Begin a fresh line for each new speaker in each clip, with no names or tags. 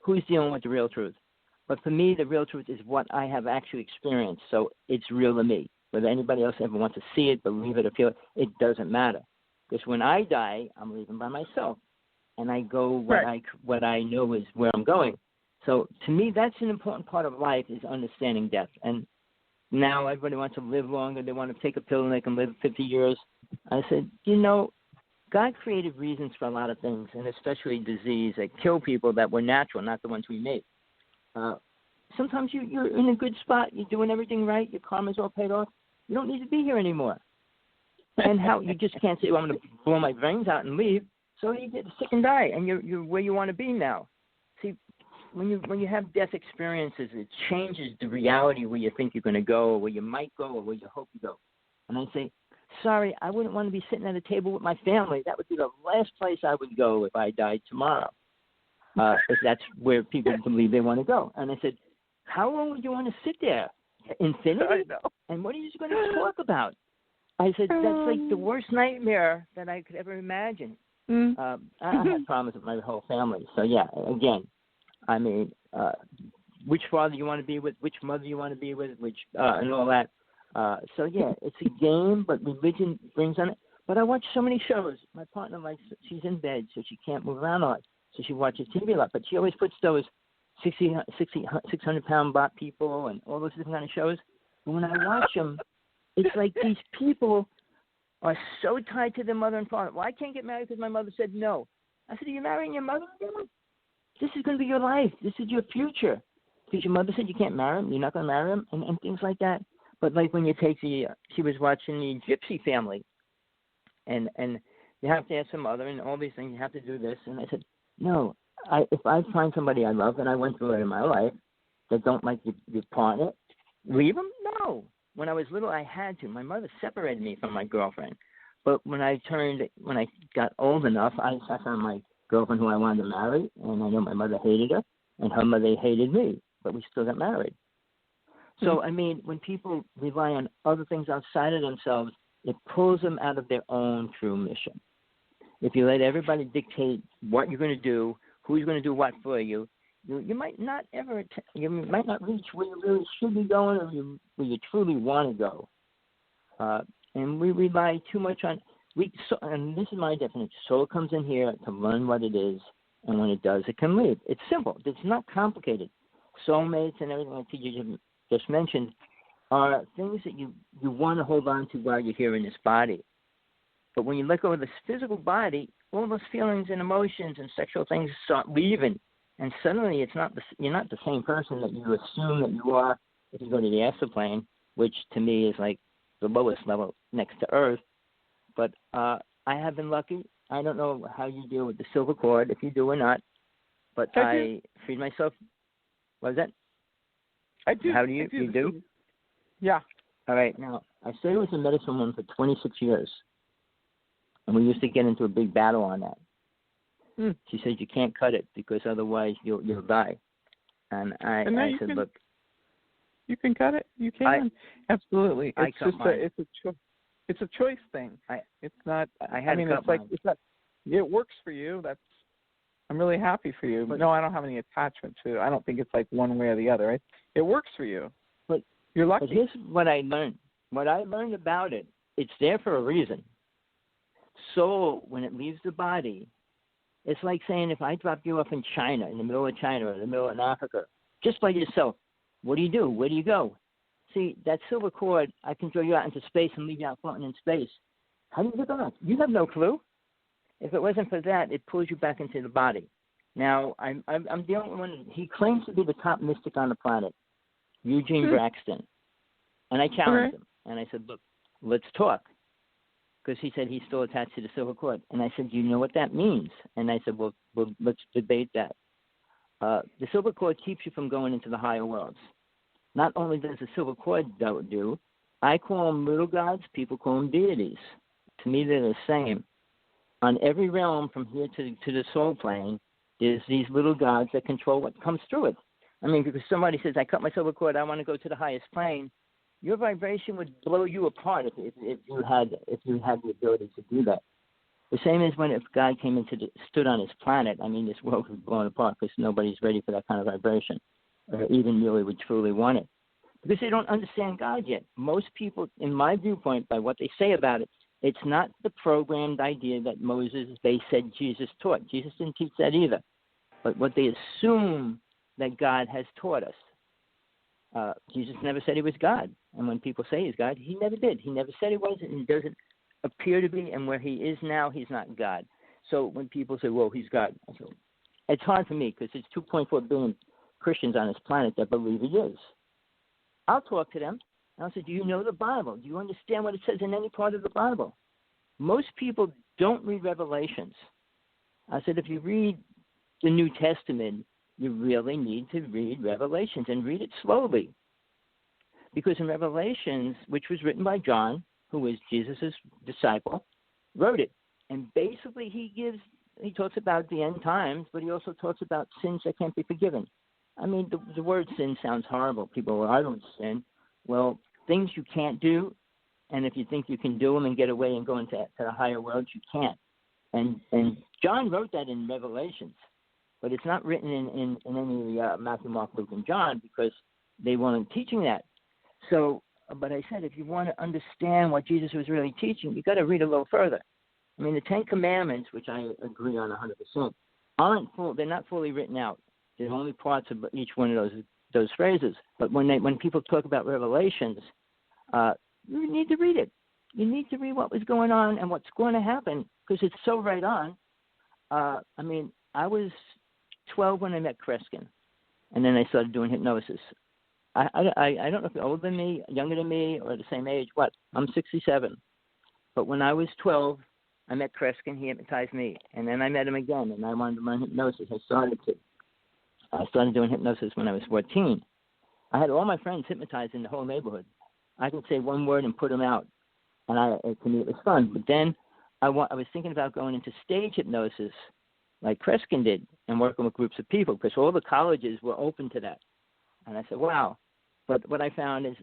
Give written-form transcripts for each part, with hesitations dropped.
who's dealing with the real truth. But for me, the real truth is what I have actually experienced. So it's real to me. Whether anybody else ever wants to see it, believe it, or feel it, it doesn't matter. Because when I die, I'm leaving by myself, and I go what I know is where I'm going. So to me, that's an important part of life, is understanding death. And now everybody wants to live longer. They want to take a pill and they can live 50 years. I said, God created reasons for a lot of things, and especially disease that kill people that were natural, not the ones we made. Sometimes you're in a good spot. You're doing everything right. Your karma's all paid off. You don't need to be here anymore. And how you just can't say, well, I'm going to blow my brains out and leave. So you get sick and die, and you're where you want to be now. See, when you have death experiences, it changes the reality where you think you're going to go, or where you might go, or where you hope you go. And I say, sorry, I wouldn't want to be sitting at a table with my family. That would be the last place I would go if I died tomorrow, if that's where people believe they want to go. And I said, how long would you want to sit there? Infinity?
I know.
And what are you going to talk about? I said, that's like the worst nightmare that I could ever imagine. I had problems with my whole family. So, yeah, again, I mean, which father you want to be with, which mother you want to be with, and all that. So, yeah, it's a game, but religion brings on it. But I watch so many shows. My partner she's in bed, so she can't move around a lot. So she watches TV a lot. But she always puts those 600-pound bot people and all those different kind of shows. But when I watch them, it's like these people are so tied to their mother and father. Well, I can't get married because my mother said no. I said, are you marrying your mother? This is going to be your life. This is your future. Because your mother said you can't marry him, you're not going to marry him, and things like that. But like when you take she was watching the Gypsy Family, and you have to ask your mother and all these things, you have to do this. And I said, no, if I find somebody I love, and I went through it in my life, that don't like your partner, leave them? No. When I was little, I had to. My mother separated me from my girlfriend. But when I got old enough, I found my girlfriend who I wanted to marry, and I know my mother hated her, and her mother hated me, but we still got married. So, I mean, when people rely on other things outside of themselves, it pulls them out of their own true mission. If you let everybody dictate what you're going to do, who's going to do what for you, you might not reach where you really should be going, or where you truly want to go. And we rely too much on and this is my definition. Soul comes in here to learn what it is, and when it does, it can leave. It's simple. It's not complicated. Soulmates and everything like you just mentioned are things that you want to hold on to while you're here in this body. But when you let go of this physical body, all those feelings and emotions and sexual things start leaving. And suddenly you're not the same person that you assume that you are if you go to the astral plane, which to me is like the lowest level next to Earth. But I have been lucky. I don't know how you deal with the silver cord, if you do or not. But I freed myself. What was that?
I do.
How do you? You do?
Yeah.
All right. Now, I stayed with a medicine woman for 26 years. And we used to get into a big battle on that. She said, you can't cut it because otherwise you'll die. And I said, look.
You can cut it. You can. Absolutely. It's a choice thing. It's not. It works for you. I'm really happy for you. But no, I don't have any attachment to it. I don't think it's like one way or the other. It works for you.
But
you're lucky.
But here's what I learned. What I learned about it, it's there for a reason. Soul, when it leaves the body, it's like saying if I dropped you off in China, in the middle of China or in the middle of Africa, just by yourself, what do you do? Where do you go? See, that silver cord, I can throw you out into space and leave you out floating in space. How do you get on? You have no clue. If it wasn't for that, it pulls you back into the body. Now, I'm the only one. He claims to be the top mystic on the planet, Eugene Braxton. And I challenged him. And I said, look, let's talk. Because he said he's still attached to the silver cord. And I said, do you know what that means? And I said, well let's debate that. The silver cord keeps you from going into the higher worlds. Not only does the silver cord do, I call them little gods, people call them deities. To me, they're the same. On every realm from here to the soul plane, there's these little gods that control what comes through it. I mean, because somebody says, I cut my silver cord, I want to go to the highest plane, your vibration would blow you apart if you had the ability to do that. The same as when if God came stood on his planet, I mean, this world was blown apart because nobody's ready for that kind of vibration, or even really would truly want it. Because they don't understand God yet. Most people, in my viewpoint, by what they say about it, it's not the programmed idea that they said Jesus taught. Jesus didn't teach that either. But what they assume that God has taught us. Jesus never said he was God. And when people say he's God, he never did. He never said he was, and he doesn't appear to be. And where he is now, he's not God. So when people say, well, he's God, I say, it's hard for me because there's 2.4 billion Christians on this planet that believe he is. I'll talk to them. And I'll say, do you know the Bible? Do you understand what it says in any part of the Bible? Most people don't read Revelations. I said, if you read the New Testament, you really need to read Revelations and read it slowly. Because in Revelations, which was written by John, who was Jesus' disciple, wrote it. And basically he talks about the end times, but he also talks about sins that can't be forgiven. I mean, the word sin sounds horrible. People, well, I don't sin. Well, things you can't do, and if you think you can do them and get away and go into the higher worlds, you can't. And John wrote that in Revelations, but it's not written in any Matthew, Mark, Luke, and John because they weren't teaching that. So, but I said, if you want to understand what Jesus was really teaching, you got to read a little further. I mean, the Ten Commandments, which I agree on 100%, they're not fully written out. There's only parts of each one of those phrases. But when people talk about Revelations, you need to read it. You need to read what was going on and what's going to happen because it's so right on. I mean, I was 12 when I met Kreskin, and then I started doing hypnosis. I don't know if you're older than me, younger than me, or the same age. What? I'm 67. But when I was 12, I met Kreskin. He hypnotized me. And then I met him again, and I wanted to learn hypnosis. I started doing hypnosis when I was 14. I had all my friends hypnotized in the whole neighborhood. I could say one word and put them out, and to me it was fun. But then I was thinking about going into stage hypnosis like Kreskin did and working with groups of people because all the colleges were open to that. And I said, wow. But what I found is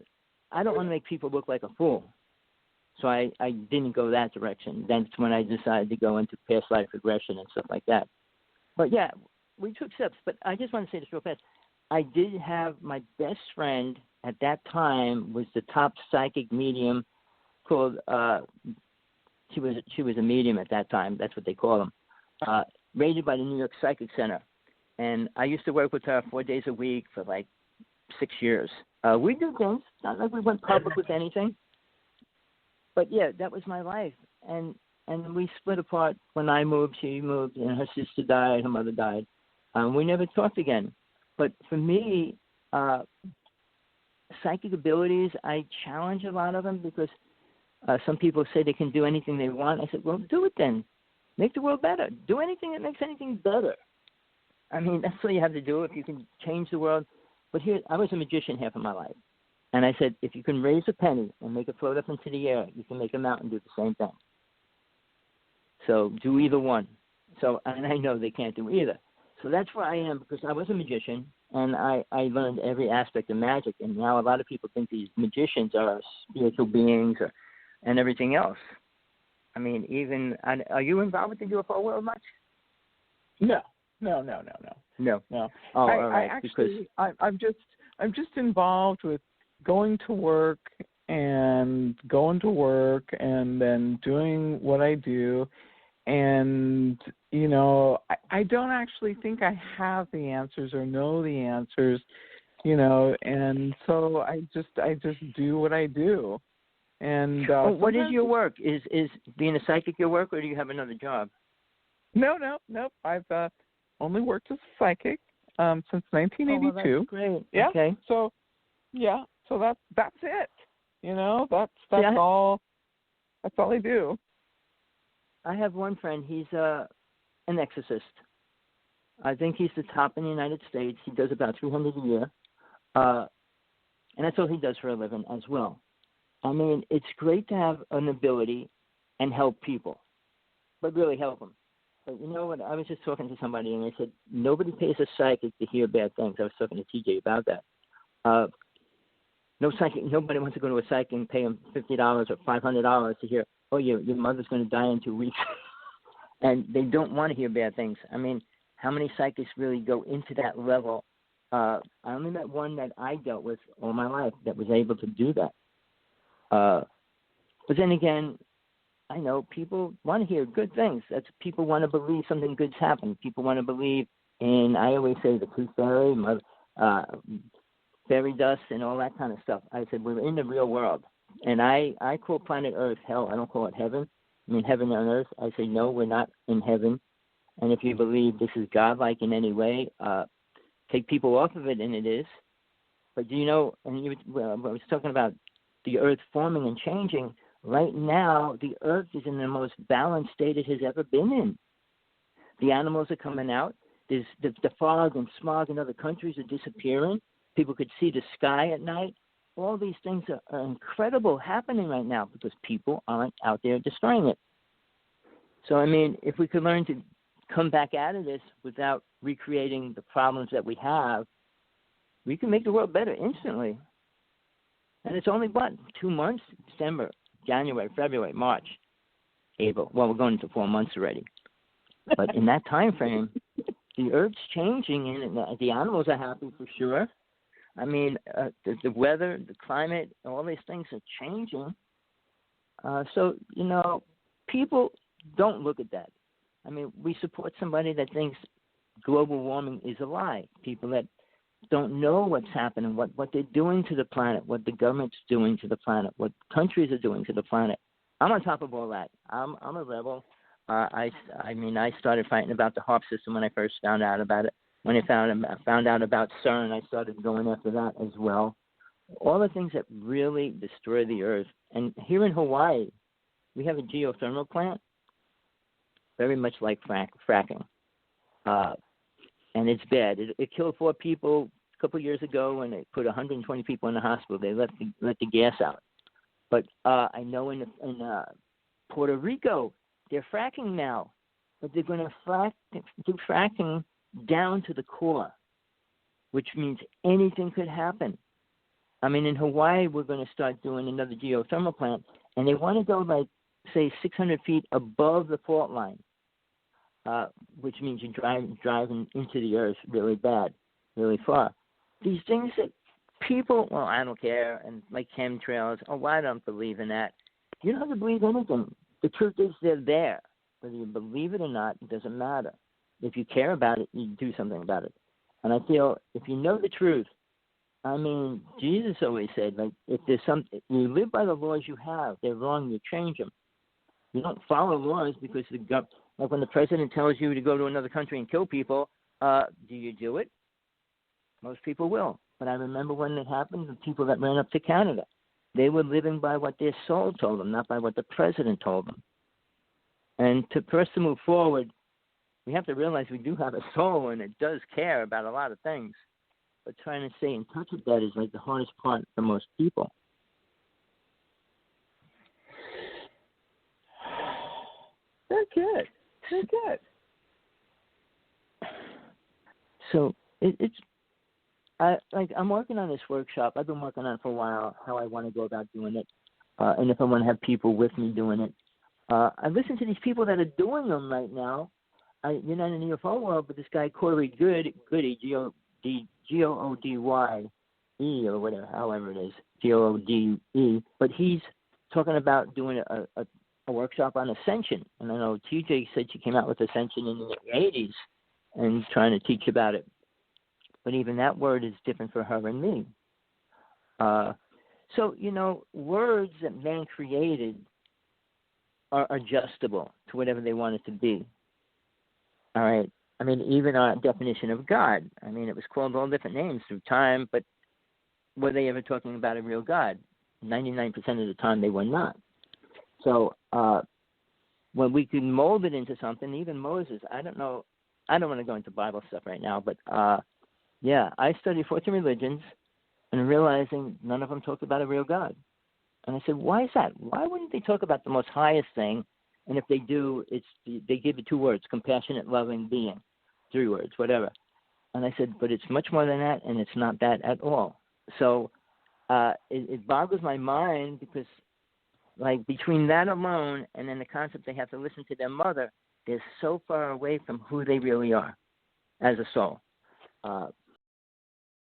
I don't want to make people look like a fool. So I didn't go that direction. That's when I decided to go into past life regression and stuff like that. But, yeah, we took steps. But I just want to say this real fast. I did have my best friend at that time was the top psychic medium called she was a medium at that time. That's what they call them. Rated by the New York Psychic Center. And I used to work with her 4 days a week for like 6 years. We do things. Not like we went public with anything. But, yeah, that was my life. And we split apart when I moved. She moved, and her sister died. Her mother died. We never talked again. But for me, psychic abilities, I challenge a lot of them because some people say they can do anything they want. I said, well, do it then. Make the world better. Do anything that makes anything better. I mean, that's all you have to do if you can change the world. But here, I was a magician half of my life. And I said, if you can raise a penny and make it float up into the air, you can make a mountain do the same thing. So do either one. And I know they can't do either. So that's where I am because I was a magician, and I learned every aspect of magic. And now a lot of people think these magicians are spiritual beings and everything else. I mean, are you involved with the UFO world much?
No.
No.
Oh,
all right.
I'm just involved with going to work and then doing what I do. And, you know, I don't actually think I have the answers or know the answers, you know, and so I just do what I do. And
what is your work? Is being a psychic your work, or do you have another job?
No. I've only worked as a psychic since 1982.
Oh, well, that's great.
Yeah.
Okay.
So that's it. You know, that's all. That's all I do.
I have one friend. He's an exorcist. I think he's the top in the United States. He does about 200 a year, and that's all he does for a living as well. I mean, it's great to have an ability and help people, but really help them. But you know what? I was just talking to somebody, and they said, nobody pays a psychic to hear bad things. I was talking to TJ about that. No psychic. Nobody wants to go to a psychic and pay him $50 or $500 to hear, oh, your mother's going to die in 2 weeks. and they don't want to hear bad things. I mean, how many psychics really go into that level? I only met one that I dealt with all my life that was able to do that. But then again, I know people want to hear good things. That's people want to believe something good's happened. People want to believe in, I always say, the tooth fairy, fairy dust, and all that kind of stuff. I said, we're in the real world. And I call planet Earth hell. I don't call it heaven. I mean, heaven on earth. I say, no, we're not in heaven. And if you believe this is godlike in any way, take people off of it, and it is. But do you know, and I was talking about the earth forming and changing. Right now, the earth is in the most balanced state it has ever been in. The animals are coming out. There's the fog and smog in other countries are disappearing. People could see the sky at night. All these things are incredible happening right now because people aren't out there destroying it. So, I mean, if we could learn to come back out of this without recreating the problems that we have, we can make the world better instantly. And it's only, 2 months? December, January, February, March, April. Well, we're going into 4 months already. But in that time frame, the earth's changing, and the animals are happy for sure. I mean, the weather, the climate, all these things are changing. So, you know, people don't look at that. I mean, we support somebody that thinks global warming is a lie. People that don't know what's happening, what they're doing to the planet, what the government's doing to the planet, what countries are doing to the planet. I'm on top of all that. I'm a rebel. I started fighting about the HAARP system when I first found out about it. When I found out about CERN, I started going after that as well. All the things that really destroy the earth. And here in Hawaii, we have a geothermal plant, very much like fracking. And it's bad. It killed 4 people a couple of years ago, and it put 120 people in the hospital. They let the gas out. But I know in Puerto Rico, they're fracking now, but they're going to do fracking down to the core, which means anything could happen. I mean, in Hawaii, we're going to start doing another geothermal plant, and they want to go, like, say, 600 feet above the fault line, which means you're driving into the earth really bad, really far. These things that people, well, I don't care, and like chemtrails, I don't believe in that. You don't have to believe anything. The truth is they're there. Whether you believe it or not, it doesn't matter. If you care about it, you do something about it. And I feel if you know the truth, I mean, Jesus always said, like, if there's something, you live by the laws you have, they're wrong, you change them. You don't follow laws because like when the president tells you to go to another country and kill people, do you do it? Most people will. But I remember when it happened, the people that ran up to Canada, they were living by what their soul told them, not by what the president told them. And for us to move forward, we have to realize we do have a soul, and it does care about a lot of things. But trying to stay in touch with that is like the hardest part for most people.
They're good. They're good.
So I'm working on this workshop. I've been working on it for a while, how I want to go about doing it, and if I want to have people with me doing it. I listen to these people that are doing them right now. You're not in the UFO world, but this guy Corey Goody, Goody, or whatever, however it is, Goode. But he's talking about doing a workshop on Ascension. And I know TJ said she came out with Ascension in the 80s and trying to teach about it. But even that word is different for her and me. So, you know, words that man created are adjustable to whatever they want it to be. All right. I mean, even our definition of God, I mean, it was called all different names through time, but were they ever talking about a real God? 99% of the time they were not. So when we can mold it into something, even Moses, I don't know, I don't want to go into Bible stuff right now, but yeah, I studied 14 religions and realizing none of them talked about a real God. And I said, why is that? Why wouldn't they talk about the most highest thing? And if they do, they give it 2 words, compassionate, loving being, 3 words, whatever. And I said, but it's much more than that, and it's not that at all. So it boggles my mind because, like, between that alone and then the concept they have to listen to their mother, they're so far away from who they really are as a soul.